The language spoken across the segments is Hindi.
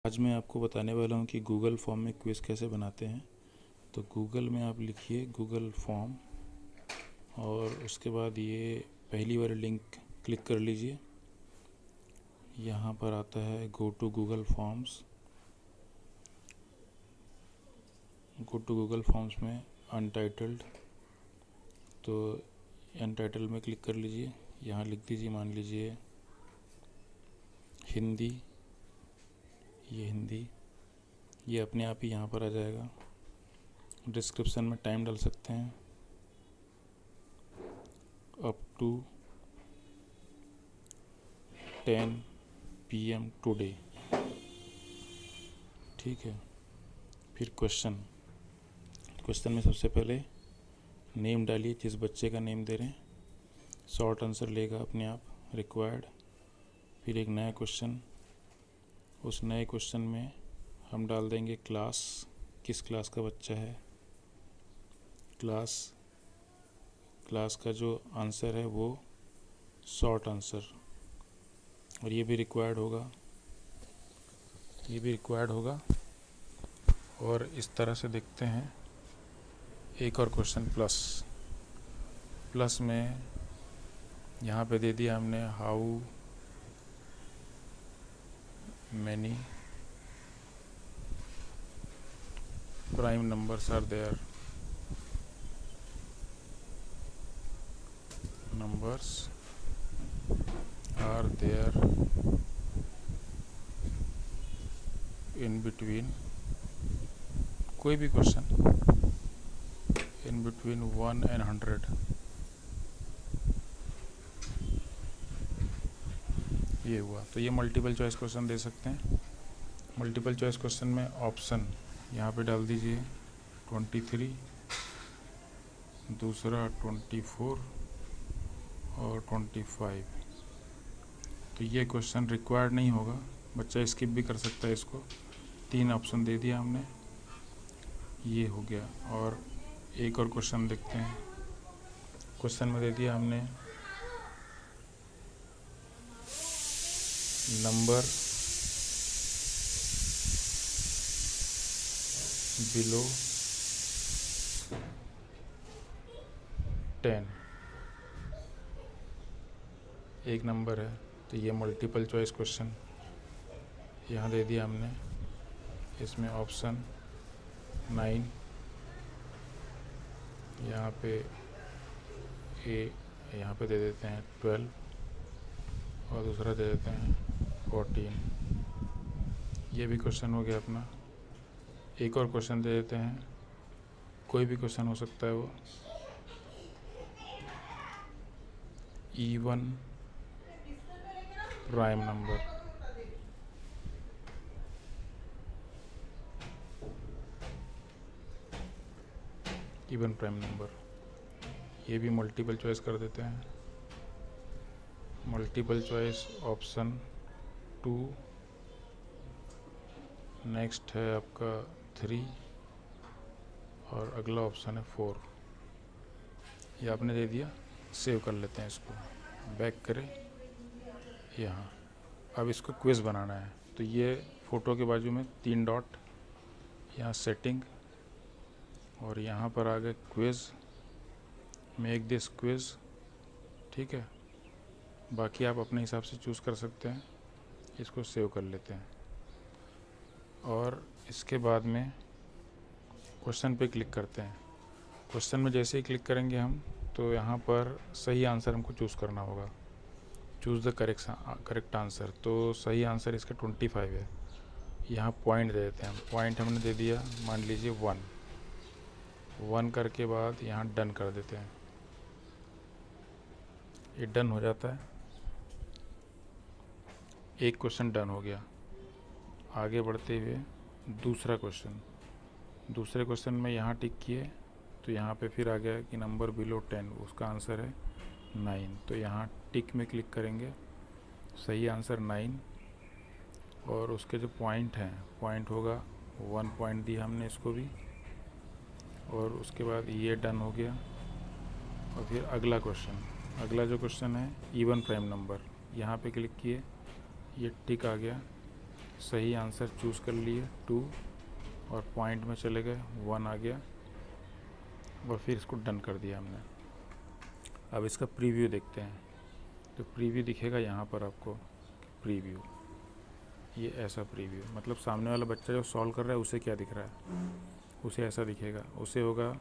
आज मैं आपको बताने वाला हूँ कि गूगल फॉर्म में क्विज़ कैसे बनाते हैं। तो गूगल में आप लिखिए गूगल फॉर्म और उसके बाद ये पहली वाली लिंक क्लिक कर लीजिए। यहाँ पर आता है go to Google forms. Go to Google forms में अनटाइटल्ड, तो अनटाइटल्ड में क्लिक कर लीजिए। यहाँ लिख दीजिए, मान लीजिए हिंदी, ये हिंदी, ये अपने आप ही यहाँ पर आ जाएगा। डिस्क्रिप्शन में टाइम डाल सकते हैं, अप टू 10 PM टुडे, ठीक है। फिर क्वेश्चन में सबसे पहले नेम डालिए, जिस बच्चे का नेम दे रहे हैं। शॉर्ट आंसर लेगा अपने आप, रिक्वायर्ड। फिर एक नया क्वेश्चन, उस नए क्वेश्चन में हम डाल देंगे क्लास, किस क्लास का बच्चा है, क्लास का जो आंसर है वो शॉर्ट आंसर, और ये भी रिक्वायर्ड होगा। और इस तरह से देखते हैं। एक और क्वेश्चन प्लस में यहाँ पे दे दिया हमने how many prime numbers are there, in between, कोई भी क्वेश्चन इन बिटवीन 1 and 100। ये हुआ। तो ये मल्टीपल चॉइस क्वेश्चन दे सकते हैं। मल्टीपल चॉइस क्वेश्चन में ऑप्शन यहाँ पे डाल दीजिए 23, दूसरा 24 और 25। तो ये क्वेश्चन रिक्वायर्ड नहीं होगा, बच्चा स्किप भी कर सकता है इसको। 3 ऑप्शन दे दिया हमने, ये हो गया। और एक और क्वेश्चन देखते हैं। क्वेश्चन में दे दिया हमने नंबर बिलो 10, एक नंबर है। तो ये मल्टीपल चॉइस क्वेश्चन यहाँ दे दिया हमने। इसमें ऑप्शन 9, यहाँ पे ए, यहाँ पे दे देते हैं 12 और दूसरा दे देते हैं 14। ये भी क्वेश्चन हो गया अपना। एक और क्वेश्चन दे देते हैं, कोई भी क्वेश्चन हो सकता है वो। इवन प्राइम नंबर, ये भी मल्टीपल चॉइस कर देते हैं। मल्टीपल चॉइस ऑप्शन 2, नेक्स्ट है आपका 3 और अगला ऑप्शन है 4। ये आपने दे दिया। सेव कर लेते हैं इसको, बैक करें यहाँ। अब इसको क्विज़ बनाना है। तो ये फ़ोटो के बाजू में 3 डॉट, यहाँ सेटिंग, और यहाँ पर आ गए क्विज़, मेक दिस क्विज़, ठीक है। बाकी आप अपने हिसाब से चूज़ कर सकते हैं। इसको सेव कर लेते हैं और इसके बाद में क्वेश्चन पे क्लिक करते हैं। क्वेश्चन में जैसे ही क्लिक करेंगे हम, तो यहाँ पर सही आंसर हमको चूज़ करना होगा। Choose the correct answer. तो सही आंसर इसका 25 है। यहाँ पॉइंट दे देते हैं हम। पॉइंट हमने दे दिया, मान लीजिए 1 करके बाद यहाँ डन कर देते हैं। ये डन हो जाता है। एक क्वेश्चन डन हो गया। आगे बढ़ते हुए दूसरे क्वेश्चन में यहाँ टिक किए, तो यहाँ पे फिर आ गया कि नंबर बिलो 10, उसका आंसर है 9। तो यहाँ टिक में क्लिक करेंगे, सही आंसर 9। और उसके जो पॉइंट हैं, पॉइंट होगा 1 पॉइंट दिया हमने इसको भी। और उसके बाद ये डन हो गया। और फिर अगला जो क्वेश्चन है इवन प्राइम नंबर, यहाँ पे क्लिक किए, ये टिक आ गया। सही आंसर चूज़ कर लिए 2 और पॉइंट में चले गए 1 आ गया और फिर इसको डन कर दिया हमने। अब इसका प्रीव्यू देखते हैं। तो प्रीव्यू दिखेगा यहाँ पर आपको, प्रीव्यू, ये ऐसा प्रीव्यू, मतलब सामने वाला बच्चा जो सॉल्व कर रहा है उसे क्या दिख रहा है, उसे ऐसा दिखेगा। उसे होगा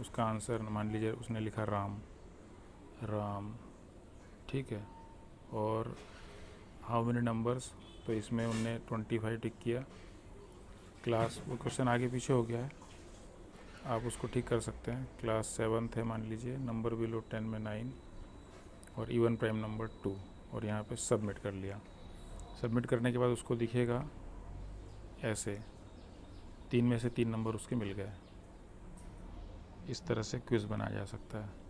उसका आंसर, मान लीजिए उसने लिखा राम, राम, ठीक है, और हाउ मेनी नंबर्स, तो इसमें उनने 25 टिक किया। क्लास, वो क्वेश्चन आगे पीछे हो गया है, आप उसको ठीक कर सकते हैं। क्लास 7th है मान लीजिए, नंबर बिलो 10 में 9 और इवन प्राइम नंबर 2, और यहाँ पे सबमिट कर लिया। सबमिट करने के बाद उसको दिखेगा ऐसे, 3 में से 3 नंबर उसके मिल गए। इस तरह से क्विज़ बनाया जा सकता है।